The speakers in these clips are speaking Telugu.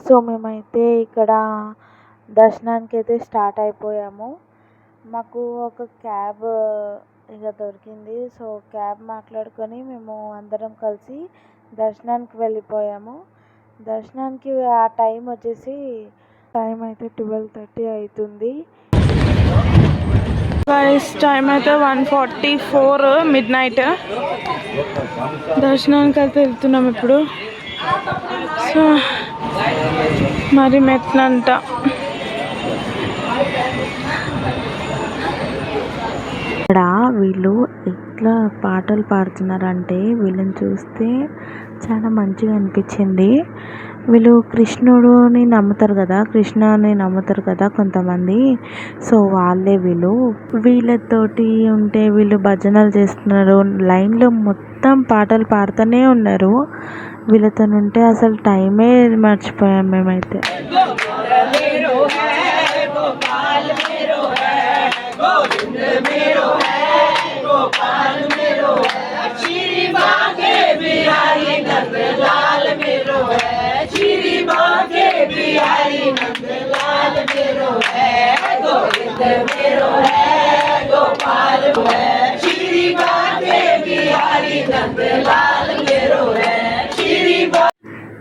సో మేమైతే ఇక్కడ దర్శనానికి అయితే స్టార్ట్ అయిపోయాము. మాకు ఒక క్యాబ్ ఇక దొరికింది. సో క్యాబ్ మాట్లాడుకొని మేము అందరం కలిసి దర్శనానికి వెళ్ళిపోయాము. దర్శనానికి ఆ టైం వచ్చేసి అయితే 12:30 అవుతుంది. టైం అయితే 1:44 midnight. దర్శనానికి అయితే వెళ్తున్నాం ఇప్పుడు. సో మరి మెట్లంట. ఇక్కడ వీళ్ళు ఎట్లా పాటలు పాడుతున్నారంటే వీళ్ళని చూస్తే చాలా మంచిగా అనిపించింది. వీళ్ళు కృష్ణుడిని నమ్ముతారు కదా కొంతమంది. సో వాళ్ళే వీళ్ళతోటి ఉంటే వీళ్ళు భజనలు చేస్తున్నారు. లైన్లో మొత్తం పాటలు పాడుతూనే ఉన్నారు. వీళ్ళతో ఉంటే అసలు టైమే మర్చిపోయాం మేమైతే.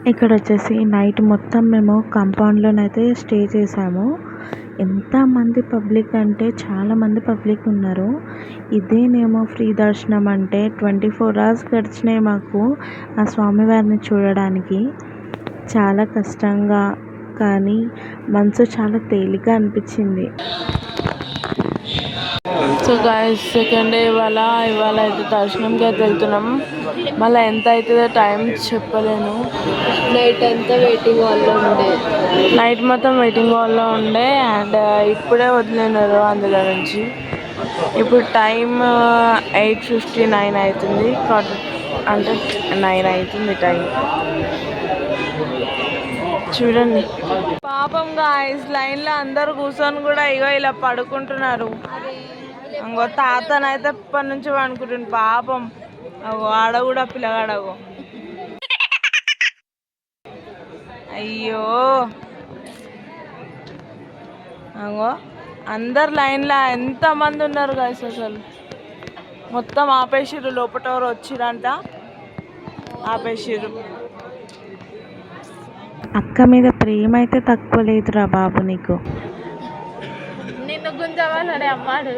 ఇక్కడ వచ్చేసి నైట్ మొత్తం మేము కాంపౌండ్లోనైతే స్టే చేసాము. ఎంతమంది పబ్లిక్ అంటే చాలామంది పబ్లిక్ ఉన్నారు. ఇదేనేమో ఫ్రీ దర్శనం అంటే 24 hours గడిచినాయి మాకు ఆ స్వామివారిని చూడడానికి. చాలా కష్టంగా కానీ మనసు చాలా తేలిక అనిపించింది. సో గాయస్ సెకండ్ డే ఇవాళ అయితే దర్శనంకి అయితే వెళ్తున్నాం. మళ్ళీ ఎంత అవుతుందో టైం చెప్పలేను. నైట్ అంతా వెయిటింగ్ హాల్లో నైట్ మొత్తం వెయిటింగ్ హాల్లో ఉండే. అండ్ ఇప్పుడే వదిలినారు అందులో నుంచి. ఇప్పుడు టైం 8:59 అవుతుంది. అంటే 9 అవుతుంది టైం. చూడండి పాపం గాయస్ లైన్లో అందరు కూర్చొని కూడా ఇగో ఇలా పడుకుంటున్నారు. ఇంకో తాతనైతే ఇప్పటి నుంచి పడుకుంటుంది పాపం. అగో ఆడ కూడా పిల్లగాడగో. అయ్యో అగో అందరు లైన్లో ఎంతమంది ఉన్నారు గాయస్. అసలు మొత్తం ఆపేసిర్రు. లోపటెవరు వచ్చిరంట ఆపేసిర్రు. అక్క మీద ప్రేమ అయితే తక్కువ లేదురా బాబు నీకు. నిన్ను గుంజవాలనే అమ్మాడు.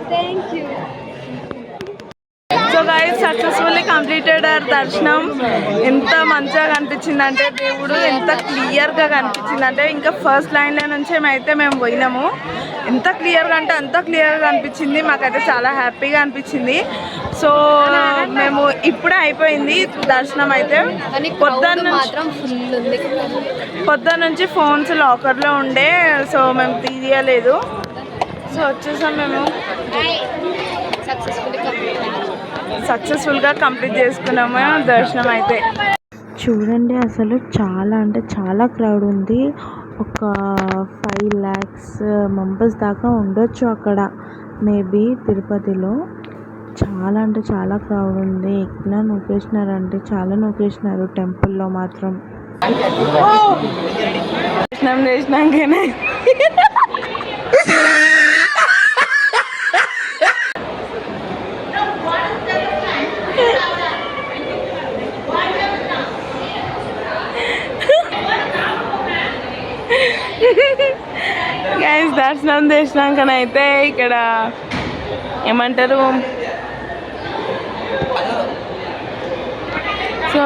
Thank you. So guys successfully completed our దర్శనం. ఎంత మంచిగా కనిపించింది అంటే దేవుడు ఎంత క్లియర్గా కనిపించింది అంటే ఇంకా ఫస్ట్ లైన్లో నుంచి అయితే మేము పోయినాము. ఎంత క్లియర్గా అంటే అంత క్లియర్గా కనిపించింది. మాకైతే చాలా హ్యాపీగా అనిపించింది. సో మేము ఇప్పుడే అయిపోయింది దర్శనం అయితే. పొద్దున్న నుంచి ఫోన్స్ లాకర్లో ఉండే. సో మేము తీయలేదు. సో వచ్చేసాం మేము. సక్సెస్ఫుల్గా కంప్లీట్ చేసుకున్నాము దర్శనం అయితే. చూడండి అసలు చాలా అంటే చాలా క్రౌడ్ ఉంది. ఒక 5 lakhs మెంబర్స్ దాకా ఉండొచ్చు అక్కడ మేబీ తిరుపతిలో. చాలా అంటే చాలా క్రౌడ్ ఉంది. ఎట్లా నూకేసినారంటే చాలా నూకేసినారు టెంపుల్లో మాత్రం. దర్శనం చేసినాకనే గైస్ దర్శనం చేసినాకనైతే ఇక్కడ ఏమంటారు, సో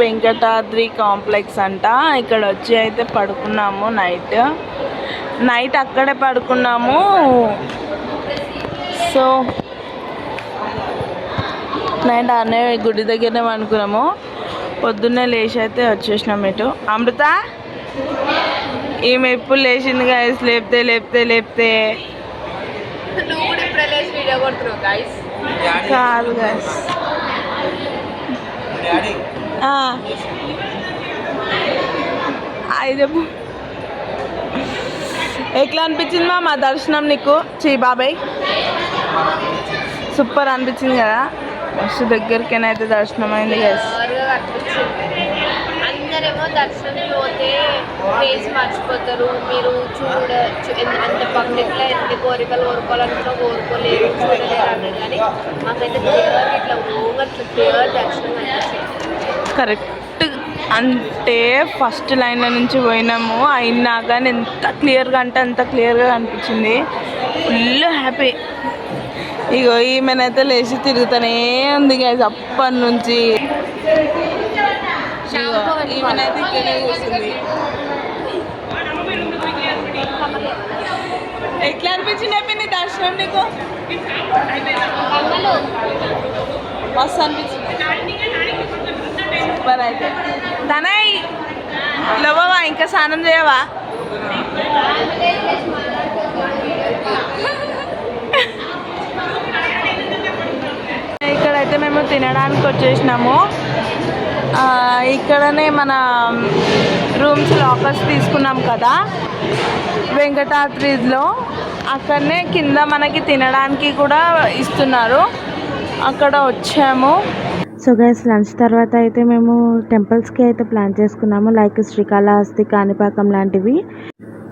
వెంకటాద్రి కాంప్లెక్స్ అంట. ఇక్కడ వచ్చి అయితే పడుకున్నాము. నైట్ అక్కడే పడుకున్నాము. సో నైట్ అనే గుడి దగ్గరనే పడుకున్నాము. పొద్దున్నే లేచి అయితే వచ్చేసినాం ఇటు. అమృత ఈమె ఎప్పుడు లేచింది గాయస్. లేపితే కాదు గాయస్. హాయ్ చెప్పు. ఎట్లా అనిపించింది మా దర్శనం నీకు? బాబాయ్ సూపర్ అనిపించింది కదా. మస్తు దగ్గరికేనైతే దర్శనం అయింది. అందరేమో దర్శనంకి పోతే ఫేస్ మర్చిపోతారు, మీరు చూడచ్చు అంత పబ్లిక్లో ఎన్ని కోరికలు కోరుకోవాలనుకున్నా కోరుకోలేరు, చూడలేరు అన్నారు. కానీ మాకైతే క్లియర్ ఇట్లా ఓవర్ట్లా క్లియర్ దర్శనం అనిపించింది. కరెక్ట్. అంటే ఫస్ట్ లైన్ల నుంచి పోయినాము, అయినా కానీ ఎంత క్లియర్గా అంటే అంత క్లియర్గా అనిపించింది. Full happy. ఇగో ఈమెనైతే లేచి తిరుగుతూనే ఉంది గైస్ అప్పటి నుంచి. ఈమెనైతే ఇక్కడే కూర్చుంది. ఎట్లా అనిపించింది నీ దర్శనం నీకు? మస్తు అనిపించింది. సూపర్. అయితే తనయ్ లేవవా? ఇంకా స్నానం చేయవా? ఇక్కడైతే మేము తినడానికి వచ్చేసినాము. ఇక్కడనే మన రూమ్స్ లాకర్స్ తీసుకున్నాం కదా వెంకటాద్రిలో, అక్కడనే కింద మనకి తినడానికి కూడా ఇస్తున్నారు. అక్కడ వచ్చాము. సో గైస్ లంచ్ తర్వాత అయితే మేము టెంపుల్స్కి అయితే ప్లాన్ చేసుకున్నాము, లైక్ శ్రీకాళహస్తి, కాణిపాకం లాంటివి.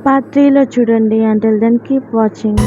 పార్ట్ 3లో చూడండి. Until then keep watching.